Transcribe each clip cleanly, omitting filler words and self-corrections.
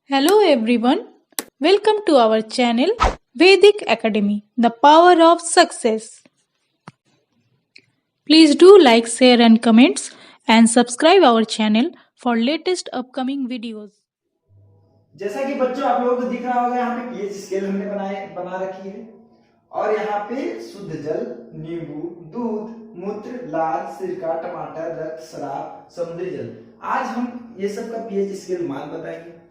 Hello everyone, welcome to our channel Vedic Academy, the power of success. Please do like, share and comments and subscribe our channel for latest upcoming videos. जैसा कि बच्चों आप लोगों को दिख रहा होगा, यहाँ पे पीएच स्केल हमने बना रखी है और यहाँ पे शुद्ध जल, नींबू, दूध, मूत्र, लार, सिरका, टमाटर, रक्त, शराब, समुद्री जल। आज हम ये सब का पीएच स्केल मान बताएंगे।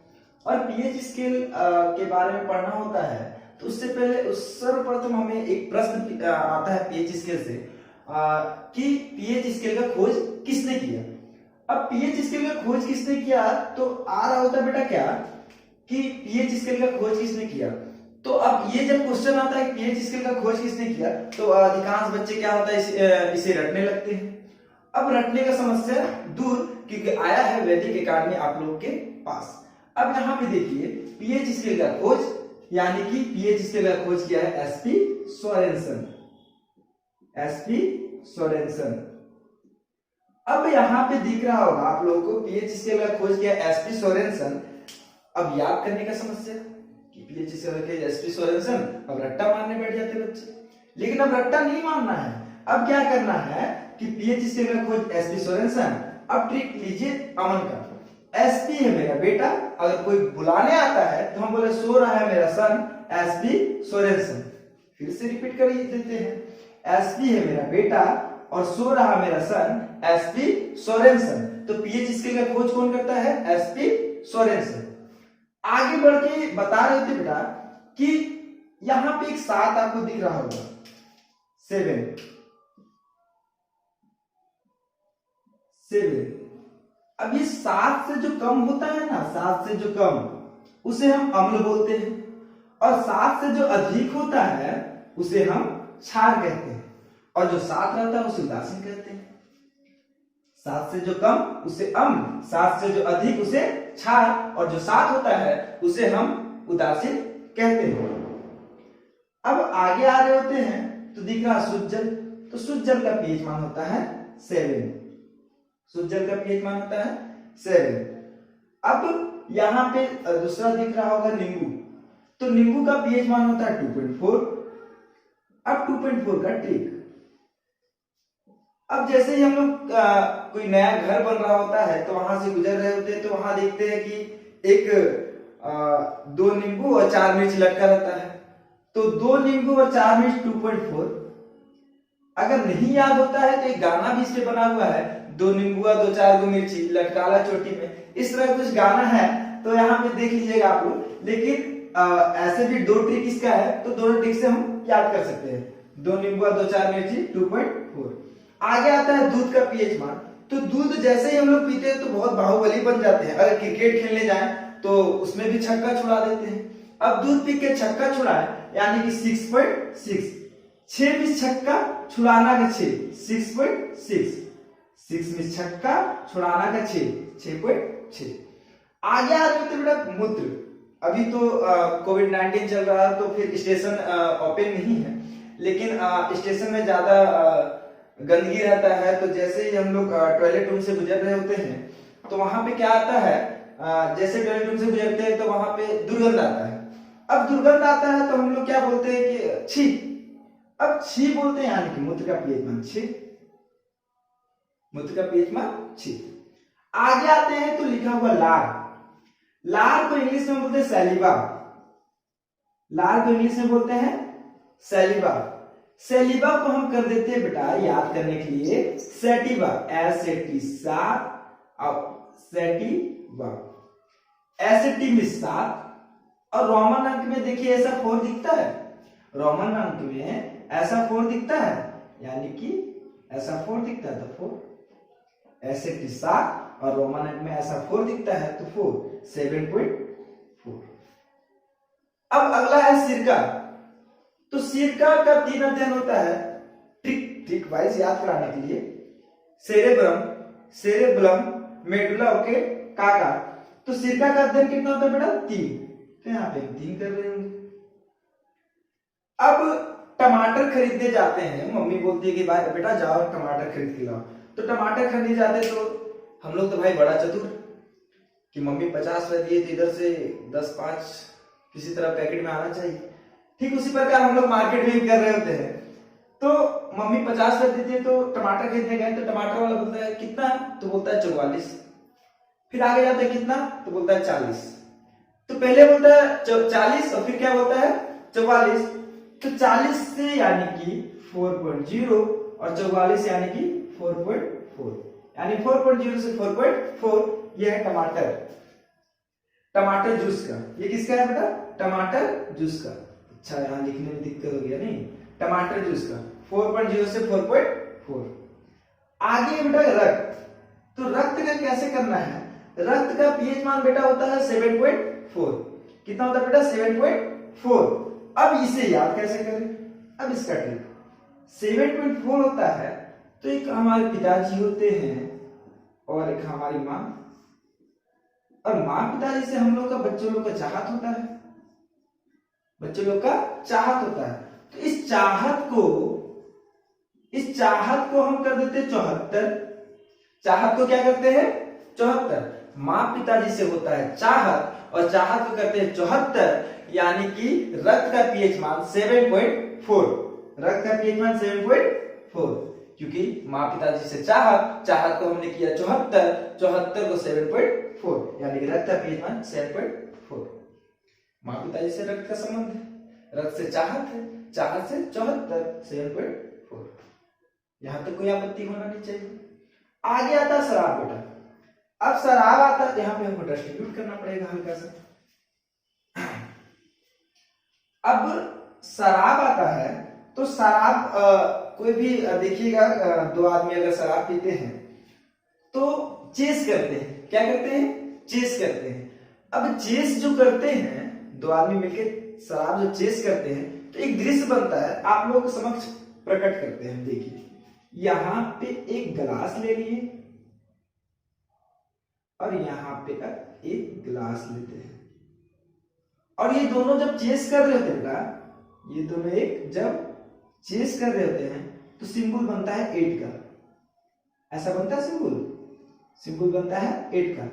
और पीएच स्केल के बारे में पढ़ना होता है तो उससे पहले सर्वप्रथम हमें एक प्रश्न आता है पीएच स्केल से कि पीएच स्केल का खोज किसने किया। अब पीएच स्केल का खोज किसने किया तो आ रहा होता है बेटा क्या कि पीएच स्केल का खोज किसने किया। तो अब ये जब क्वेश्चन आता है कि पीएच स्केल का खोज किसने किया तो अधिकांश बच्चे क्या होता है इसे रटने लगते हैं। अब रटने का समस्या दूर क्योंकि आया है वैदिक एकेडमी आप लोगों के पास। अब यहाँ पे देखिए पीएच स्केल का खोज यानी कि पीएच स्केल का खोज किया है एसपी सोरेनसन। अब यहाँ पे दिख रहा होगा आप लोगों को पीएच स्केल का खोज किया एसपी सोरेनसन। अब याद करने का समस्या कि पीएच स्केल का एसपी सोरेनसन। अब रट्टा मारने बैठ जाते बच्चे, लेकिन अब रट्टा नहीं मारना है। अब क्या करना है कि पीएच स्केल का खोज एसपी सोरेनसन। अब ट्रिक लीजिए अमन का। एसपी है मेरा बेटा, अगर कोई बुलाने आता है तो हम बोले सो रहा है मेरा सन एसपी सोरेनसन। फिर से रिपीट कर देते हैं, एसपी है मेरा बेटा और सो रहा मेरा सन एसपी सोरेनसन। तो पीएच स्केल का खोज कौन करता है? SP Sorensen. आगे बढ़ के बता रहे थे बेटा कि यहां पे एक 7 आपको दिख रहा होगा, 7। अब ये 7 से जो कम होता है ना, 7 से जो कम उसे हम अम्ल बोलते हैं और 7 से जो अधिक होता है उसे हम क्षार कहते हैं और जो 7 रहता है उसे उदासीन कहते हैं। 7 से जो कम उसे अम्ल, 7 से जो अधिक उसे क्षार और जो 7 होता है उसे हम उदासीन कहते हैं। अब आगे आ रहे होते हैं तो दिख रहा शुद्ध जल। तो शुद्ध जल का पीएच मान होता है 7। शुद्ध जल का पीएच मान होता है 7। अब यहां पे दूसरा दिख रहा होगा नींबू। तो नींबू का पीएच मान होता है 2.4। अब 2.4 का ट्रिक, अब जैसे ही हम लोग कोई नया घर बन रहा होता है तो वहां से गुजर रहे होते हैं तो वहां देखते हैं कि एक 2 नींबू और 4 मिर्च लटका रहता है। तो 2 नींबू और 4 मिर्च 2.4। अगर नहीं याद होता है तो एक गाना भी इस पे बना हुआ है, 2 नींबू और 2-4 गो मिर्ची लटकाला चोटी में। इस तरह कुछ गाना है तो यहाँ पे देख लीजिएगा आप लोग। लेकिन ऐसे भी 2 ट्रिक इसका है तो दोनों ट्रिक से हम याद कर सकते हैं। 2 नींबू और 2-4 मिर्ची 2.4। आगे आता है दूध का पीएच मान। तो दूध जैसे ही हम लोग पीते हैं तो बहुत बाहुबली बन जाते हैं। अगर क्रिकेट खेलने जाएं तो उसमें भी छक्का छुड़ा देते हैं। अब दूध पी के छक्का छुड़ाए यानी कि 6.6। 6 मिस छक्का छुड़ाना का 6, 6.6। 6 मिस छक्का छुड़ाना का 6.6। आगे आ रहे थे बेटा मूत्र। अभी तो कोविड-19 चल रहा है तो फिर स्टेशन ओपन नहीं है, लेकिन स्टेशन में ज्यादा गंदगी रहता है। तो जैसे ही हम लोग टॉयलेट रूम से गुजर रहे होते हैं तो वहां पे क्या आता है, जैसे टॉयलेट रूम से गुजरते हैं तो वहां पे दुर्गंध आता है। अब दुर्गंध आता है तो हम लोग क्या बोलते हैं कि छी। अब छी बोलते हैं यानी कि मूत्र का पीएच मान 6। मूत्र का पीएच मान 6। आगे आते हैं तो लिखा हुआ लार। लार को इंग्लिश में बोलते हैं सैलिवा। लार को इंग्लिश में बोलते हैं सैलिवा। सैलिवा को हम कर देते हैं बेटा याद करने के लिए सैटिवा, एसेटिसा और सैटिवा। एसेटी में 7 और रोमन अंक में देखिए ऐसा 4 दिखता है। रोमन अंक में ऐसा 4 दिखता है यानी कि ऐसा 4 दिखता है तो 4 एसेटिसा और रोमन अंक में ऐसा 4 दिखता है तो 4 7.4। अब अगला है सिरका। तो सिरका का 3 अध्ययन होता है ट्रिक वाइज याद कराने के लिए, सेरेब्रम, सेरेब्लम, मेडुला ओके काका। तो सिरका का अध्ययन कितना होता है बेटा 3। तो यहाँ पे 3 कर रहे होंगे। अब टमाटर खरीदने जाते हैं, मम्मी बोलती है कि भाई बेटा जाओ टमाटर खरीद के लाओ। तो टमाटर खरीदने जाते तो हम लोग तो भाई बड़ा चतुर, कि मम्मी 50 रुपए दिए तो इधर से 10-5 किसी तरह पैकेट में आना चाहिए। ठीक उसी प्रकार हम लोग मार्केट में भी कर रहे होते हैं। तो मम्मी 50 रुपए देती है तो टमाटर खरीदने गए तो टमाटर वाला बोलता है कितना, तो बोलता है 44। फिर आगे जाता है कितना, तो बोलता है 40। तो पहले बोलता है 40 और फिर क्या बोलता है 44। तो 40 से यानी कि 4.0 और 44 यानी कि 4.4, यानी 4.0 से 4.4 ये है टमाटर, टमाटर जूस का। ये किसका है बेटा, टमाटर जूस का। अच्छा यहाँ लिखने में दिक्कत हो गया नहीं, टमाटर जूस का 4.0 से 4.4। आगे बेटा रक्त, तो रक्त का कैसे करना है, रक्त का पीएच मान बेटा होता है 7.4। कितना होता है बेटा 7.4। अब इसे याद कैसे करें, अब इसका ट्रिक 7.4 होता है तो एक हमारे पिताजी होते हैं और एक हमारी माँ, और माँ पिताजी से हम लोग का बच्चों लोग का चाहत होता है, बच्चों लोग का चाहत होता है। तो इस चाहत को हम कर देते हैं 74। चाहत को क्या करते हैं 74। माँ पिताजी से होता है चाहत और चाहत को करते हैं 74, यानी कि रक्त का पीएच मान 7.4। रक्त का पीएच मान 7.4, क्योंकि माँ पिताजी से चाहत, चाहत को हमने किया 74, 74 को 7.4, यानी कि रक्त का पीएच मान 7.4। माँ पिताजी से रक्त का संबंध है, रक्त से चाहत है, चाहत से 74, 7.4। यहां तक कोई आपत्ति होना नहीं चाहिए। आगे आता है शराब बेटा। अब शराब आता है, यहाँ पे हमको डिस्ट्रीब्यूट करना पड़ेगा हल्का सा। अब शराब आता है तो शराब कोई भी देखिएगा, दो आदमी अगर शराब पीते हैं तो चेस करते हैं। क्या करते हैं, चेस करते हैं। अब चेस जो करते हैं, दो आदमी मिलकर शराब जो चेस करते हैं तो एक दृश्य बनता है, आप लोगों के समक्ष प्रकट करते हैं। देखिए यहां पे एक गिलास ले लिए और यहां पे एक गिलास लेते हैं, और ये दोनों जब चेस कर रहे होते हैं बेटा, ये दोनों एक जब चेस कर रहे होते हैं तो सिंबल बनता है 8 का। ऐसा बनता है सिंबल, सिंबल बनता है 8 का।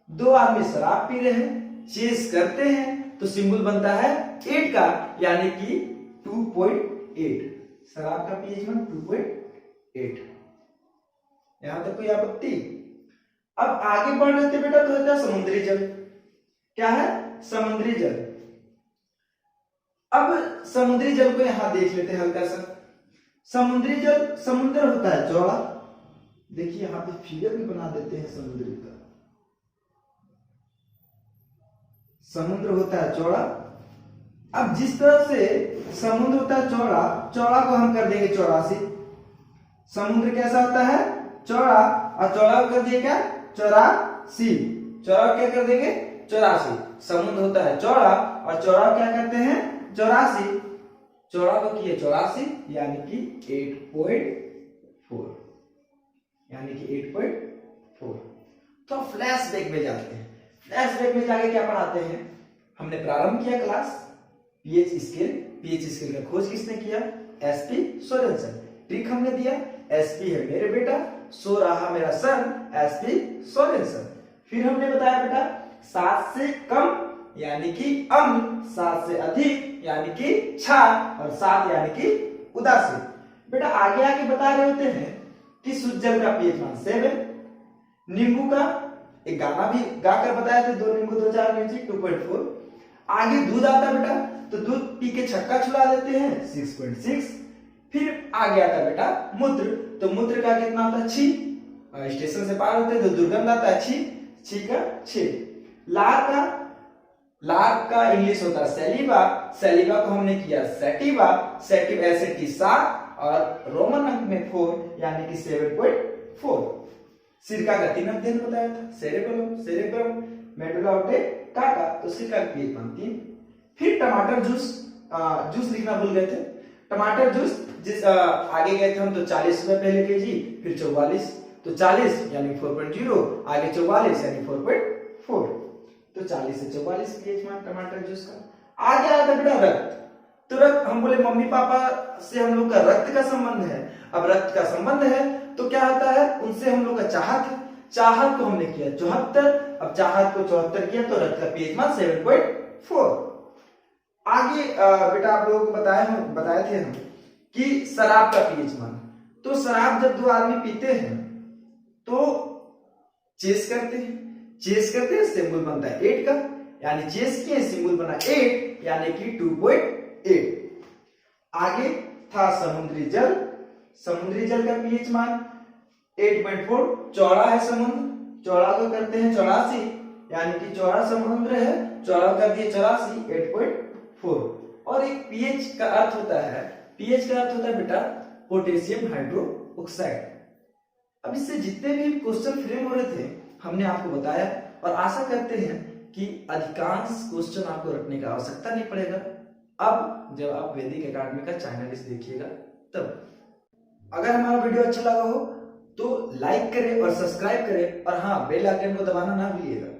दो आदमी शराब पी रहे हैं, चेस करते हैं तो सिंबल बनता है 8 का, यानी कि 2.8। शराब का पीएच मान 2.8। यहां तक कोई आपत्ति। अब आगे बढ़ रहे थे बेटा तो होता है समुद्री जल। क्या है, समुद्री जल। अब समुद्री जल को यहां देख लेते हैं हल्का सा। समुद्री जल, समुद्र होता है चौड़ा। देखिए यहां पे फिगर भी बना देते हैं समुद्र का। समुद्र होता है चौड़ा। अब जिस तरह से समुद्र होता है चौड़ा, चौड़ा को हम कर देंगे 84। समुद्र कैसा होता है, चौड़ा, और चौड़ा को कर दिए क्या 84। चौड़ा क्या कर देंगे 84। समुद्र होता है चौड़ा और चौड़ा क्या करते हैं 84। चौड़ा को किए 84, यानी कि 8.4, यानी कि 8.4। तो फ्लैशबैक में जाते हैं। फ्लैशबैक में जाके क्या पढ़ाते हैं, हमने प्रारंभ किया class pH scale. PH scale का खोज किसने किया, एसपी सोरेनसन। ट्रिक हमने दिया, एसपी है मेरे बेटा, सो रहा मेरा सन, एसपी सोरेनसन। फिर हमने बताया बेटा 7 से कम यानी कि अम्ल, 7 से अधिक यानी कि क्षार, और 7 यानी कि उदासीन। बेटा आगे आगे बता रहे होते हैं कि शुद्ध जल का पीएच मान 7। नींबू का एक गाना भी गाकर बताया थे, 2 नींबू 2 4 मिर्ची 2.4। आगे दूध आता है बेटा, तो दूध पी के छक्का छुड़ा देते हैं 6.6। फिर आगे आता है बेटा मूत्र, तो मूत्र का कितना होता है 6। स्टेशन से पार होते हैं तो दुर्गंध आता है 6 का 6। लार का इंग्लिश होता है सैलिवा। सैलिवा को हमने किया सैटिवा। सैटिव एसिड की 7 और रोमन अंक में 4, यानी कि 7.4। सिरका का 3 अध्ययन बताया था, सेरेबेलम, सेरेब्रम, मेडुला ऑब्लेंगाटा, तो सिरका का पीएच मान 3। फिर टमाटर जूस, जूस लिखना भूल गए थे। टमाटर जूस जिस आगे गए थे हम तो 40 रुपए पहले केजी, फिर 44, तो 40 यानी 4.0, आगे 44 यानी 4.4, तो 40 से 44 पीएच मान टमाटर जूस का। आगे आता है बेटा रक्त। तो रक्त हम बोले मम्मी पापा से हम लोग का रक्त का संबंध है। अब रक्त का संबंध है तो क्या होता है, उनसे हम लोग का चाहत है। चाहत को हमने किया 74, अब चाहत को 74 किया तो रथ का पीएच मान 7.4। आगे बेटा आप लोगों को बताए थे हम कि शराब का पीएच मान। तो शराब जब दो आदमी पीते हैं तो चेस करते हैं, सिंबल बनता है 8 का, यानी चेस किए सिंबल बना 8 यानी कि 2.8। आगे था समुद्री जल का पीएच मान 8.4। चौड़ा है समुद्र, चौड़ा को करते हैं 84 यानी कि चौड़ा समुद्र है, चौड़ा कर दिए 84 8.4। और एक पीएच का अर्थ होता है बेटा पोटेशियम हाइड्रोक्साइड। अब इससे जितने भी क्वेश्चन फ्रेम हो रहे थे हमने आपको बताया, और आशा करते हैं कि अधिकांश क्वेश्चन आपको रखने की आवश्यकता नहीं पड़ेगा अब जब आप वैदिक एकेडमी का चैनल इसे देखिएगा तब। अगर हमारा वीडियो अच्छा लगा हो तो लाइक करें और सब्सक्राइब करें, और हाँ बेल आइकन को दबाना ना भूलिएगा।